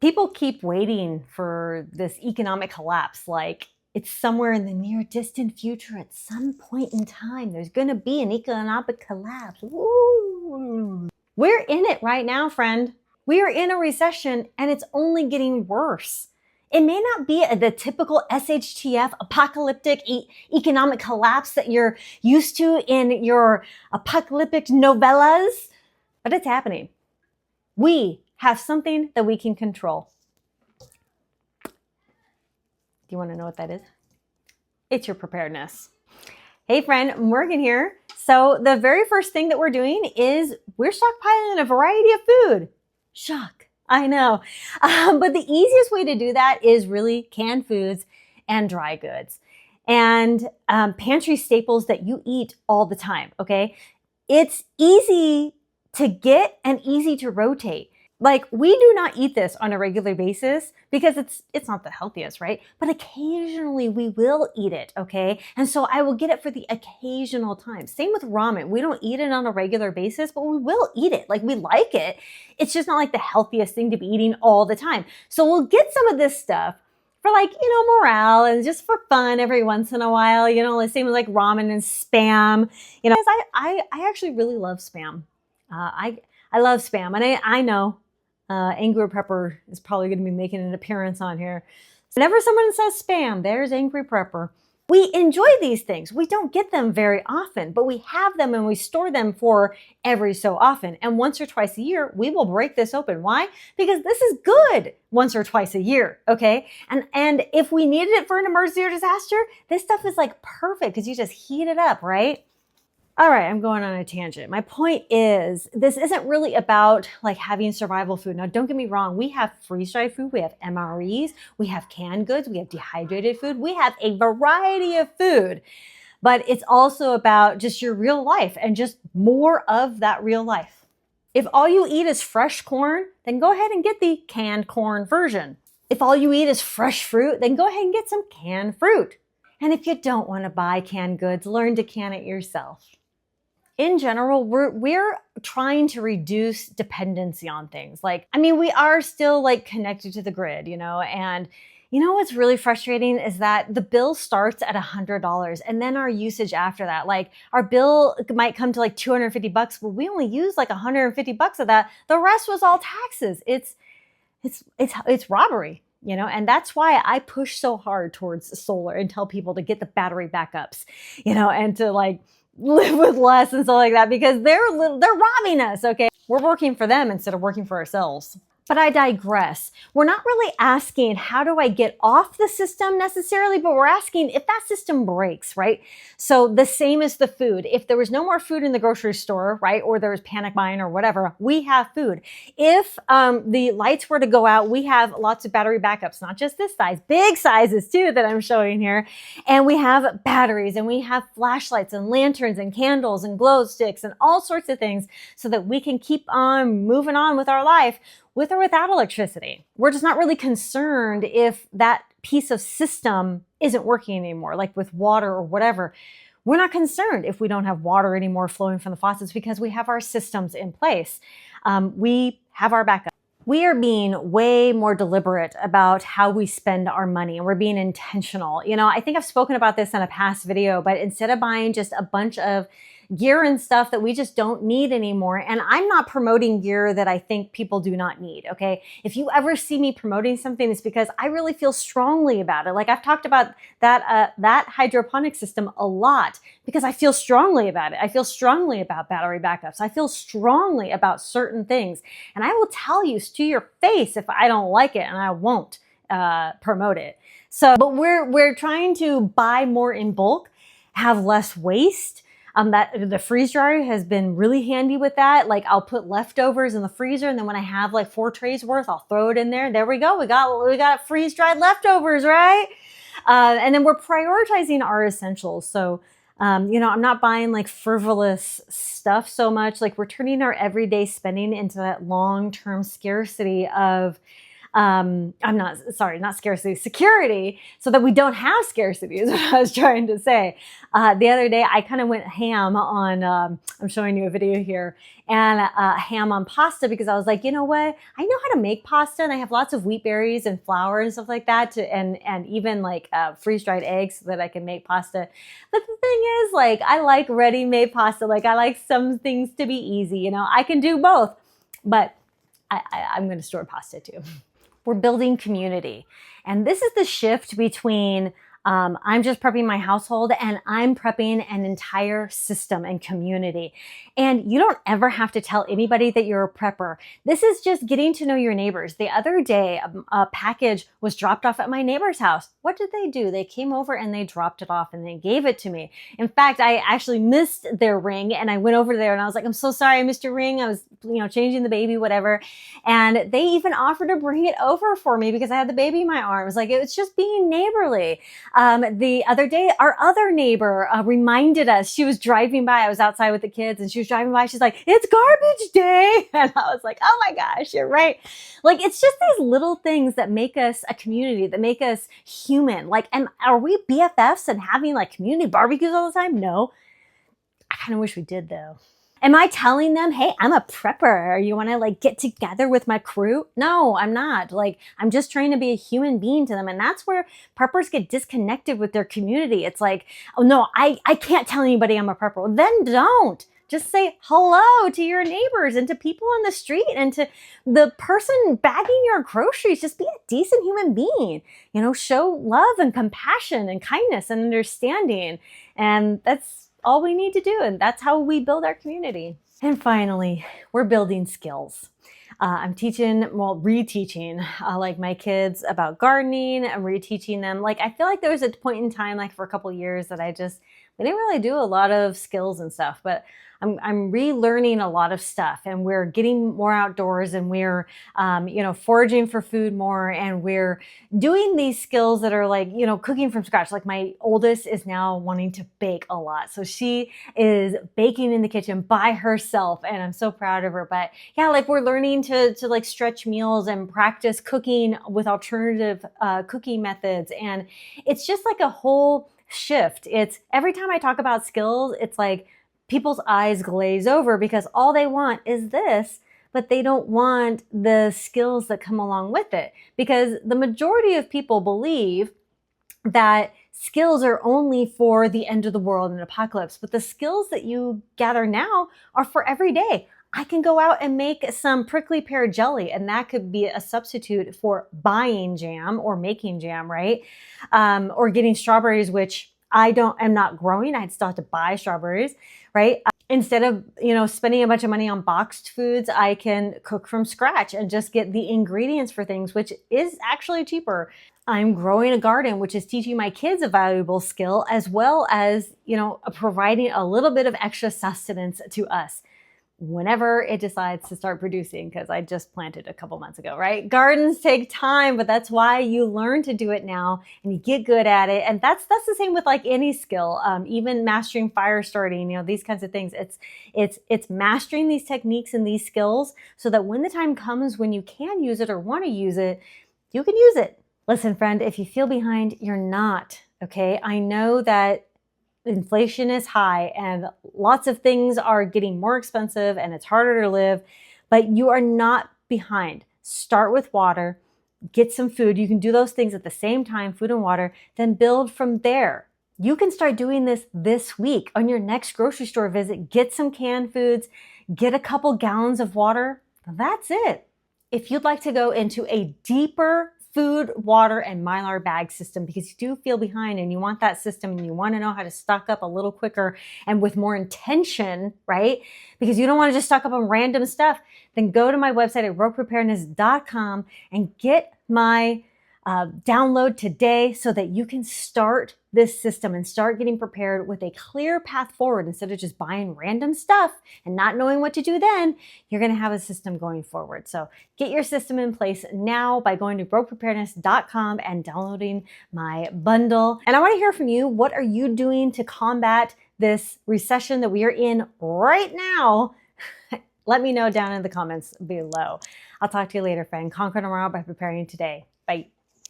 People keep waiting for this economic collapse, like it's somewhere in the near distant future at some point in time. There's going to be an economic collapse. Woo. We're in it right now, friend. We are in a recession and it's only getting worse. It may not be the typical SHTF apocalyptic economic collapse that you're used to in your apocalyptic novellas, but it's happening. We have something that we can control. Do you want to know what that is? It's your preparedness. Hey friend, Morgan here. So the very first thing that we're doing is we're stockpiling a variety of food. Shock, I know. But the easiest way to do that is really canned foods and dry goods and pantry staples that you eat all the time, okay? It's easy to get and easy to rotate. Like, we do not eat this on a regular basis because it's not the healthiest, right? But occasionally we will eat it, okay? And so I will get it for the occasional time. Same with ramen. We don't eat it on a regular basis, but we will eat it. Like, we like it. It's just not like the healthiest thing to be eating all the time. So we'll get some of this stuff for, like, morale and just for fun every once in a while, the same with like ramen and Spam, because I actually really love Spam. I love Spam, and I know Angry Prepper is probably going to be making an appearance on here. So whenever someone says Spam, there's Angry Prepper. We enjoy these things. We don't get them very often, but we have them and we store them for every so often. And once or twice a year, we will break this open. Why? Because this is good once or twice a year, okay? And if we needed it for an emergency or disaster, this stuff is like perfect because you just heat it up, right? All right, I'm going on a tangent. My point is, this isn't really about like having survival food. Now, don't get me wrong. We have freeze-dried food. We have MREs. We have canned goods. We have dehydrated food. We have a variety of food. But it's also about just your real life and just more of that real life. If all you eat is fresh corn, then go ahead and get the canned corn version. If all you eat is fresh fruit, then go ahead and get some canned fruit. And if you don't want to buy canned goods, learn to can it yourself. In general, we're trying to reduce dependency on things. We are still like connected to the grid, and what's really frustrating is that the bill starts at $100 and then our usage after that, like our bill might come to like $250, but we only use like $150 of that. The rest was all taxes. It's robbery. And that's why I push so hard towards solar and tell people to get the battery backups, and to like live with less and stuff like that, because they're robbing us, okay? We're working for them instead of working for ourselves. But I digress. We're not really asking, how do I get off the system necessarily, but we're asking if that system breaks, right? So the same as the food. If there was no more food in the grocery store, right, or there was panic buying or whatever, we have food. If the lights were to go out, we have lots of battery backups, not just this size, big sizes too that I'm showing here. And we have batteries and we have flashlights and lanterns and candles and glow sticks and all sorts of things so that we can keep on moving on with our life, with or without electricity. We're just not really concerned if that piece of system isn't working anymore, like with water or whatever. We're not concerned if we don't have water anymore flowing from the faucets because we have our systems in place. We have our backup. We are being way more deliberate about how we spend our money, and we're being intentional. I think I've spoken about this in a past video, but instead of buying just a bunch of gear and stuff that we just don't need anymore. And I'm not promoting gear that I think people do not need, okay? If you ever see me promoting something, it's because I really feel strongly about it. Like, I've talked about that hydroponic system a lot because I feel strongly about it. I feel strongly about battery backups. I feel strongly about certain things. And I will tell you to your face if I don't like it, and I won't promote it. So, but we're trying to buy more in bulk, have less waste. That the freeze dryer has been really handy with that. Like, I'll put leftovers in the freezer, and then when I have like 4 trays worth, I'll throw it in there. There we go. We got freeze dried leftovers, right? And then we're prioritizing our essentials. So, I'm not buying like frivolous stuff so much. Like, we're turning our everyday spending into that long-term scarcity of not scarcity, security, so that we don't have scarcity is what I was trying to say. The other day, I kind of went ham on, I'm showing you a video here, and ham on pasta because I was like, you know what? I know how to make pasta, and I have lots of wheat berries and flour and stuff like that, and even like freeze-dried eggs so that I can make pasta. But the thing is, like, I like ready-made pasta. Like, I like some things to be easy. You know, I can do both, but I'm going to store pasta too. We're building community. And this is the shift between I'm just prepping my household and I'm prepping an entire system and community. And you don't ever have to tell anybody that you're a prepper. This is just getting to know your neighbors. The other day, a package was dropped off at my neighbor's house. What did they do? They came over and they dropped it off and they gave it to me. In fact, I actually missed their ring and I went over there and I was like, I'm so sorry I missed your ring. I was, changing the baby, whatever. And they even offered to bring it over for me because I had the baby in my arms. Like, it was just being neighborly. The other day, our other neighbor reminded us, she was driving by, I was outside with the kids and she was driving by, she's like, it's garbage day. And I was like, oh my gosh, you're right. Like, it's just these little things that make us a community, that make us human. Like, and are we BFFs and having like community barbecues all the time? No. I kind of wish we did though. Am I telling them, hey, I'm a prepper. You want to like get together with my crew? No, I'm not. Like, I'm just trying to be a human being to them. And that's where preppers get disconnected with their community. It's like, oh no, I can't tell anybody I'm a prepper. Well, then don't. Just say hello to your neighbors and to people on the street and to the person bagging your groceries. Just be a decent human being. Show love and compassion and kindness and understanding. And that's all we need to do. And that's how we build our community. And finally, we're building skills. I'm reteaching like my kids about gardening. I'm reteaching them. Like, I feel like there was a point in time, like for a couple of years that we didn't really do a lot of skills and stuff, but I'm relearning a lot of stuff, and we're getting more outdoors, and we're, foraging for food more, and we're doing these skills that are like, cooking from scratch. Like, my oldest is now wanting to bake a lot. So she is baking in the kitchen by herself, and I'm so proud of her. But yeah, like, we're learning to like stretch meals and practice cooking with alternative cooking methods. And it's just like a whole shift. It's every time I talk about skills, it's like people's eyes glaze over because all they want is this, but they don't want the skills that come along with it. Because the majority of people believe that skills are only for the end of the world and apocalypse, but the skills that you gather now are for every day. I can go out and make some prickly pear jelly, and that could be a substitute for buying jam or making jam, right? Or getting strawberries, which I'm not growing. I'd still have to buy strawberries, right? Instead of, spending a bunch of money on boxed foods, I can cook from scratch and just get the ingredients for things, which is actually cheaper. I'm growing a garden, which is teaching my kids a valuable skill, as well as, providing a little bit of extra sustenance to us whenever it decides to start producing, because I just planted a couple months ago, right? Gardens take time, but that's why you learn to do it now and you get good at it. And that's the same with like any skill, even mastering fire starting, these kinds of things. It's mastering these techniques and these skills so that when the time comes when you can use it or want to use it, you can use it. Listen, friend, if you feel behind, you're not, okay? I know that inflation is high and lots of things are getting more expensive and it's harder to live, but you are not behind. Start with water, get some food. You can do those things at the same time, food and water, then build from there. You can start doing this week on your next grocery store visit. Get some canned foods, get a couple gallons of water. That's it. If you'd like to go into a deeper food, water, and Mylar bag system because you do feel behind and you want that system and you want to know how to stock up a little quicker and with more intention, right? Because you don't want to just stock up on random stuff, then go to my website at preparedness.com and get my download today so that you can start this system and start getting prepared with a clear path forward. Instead of just buying random stuff and not knowing what to do, then you're going to have a system going forward. So get your system in place now by going to preparedness.com and downloading my bundle. And I want to hear from you. What are you doing to combat this recession that we are in right now? Let me know down in the comments below. I'll talk to you later, friend. Conquer tomorrow by preparing today. Bye.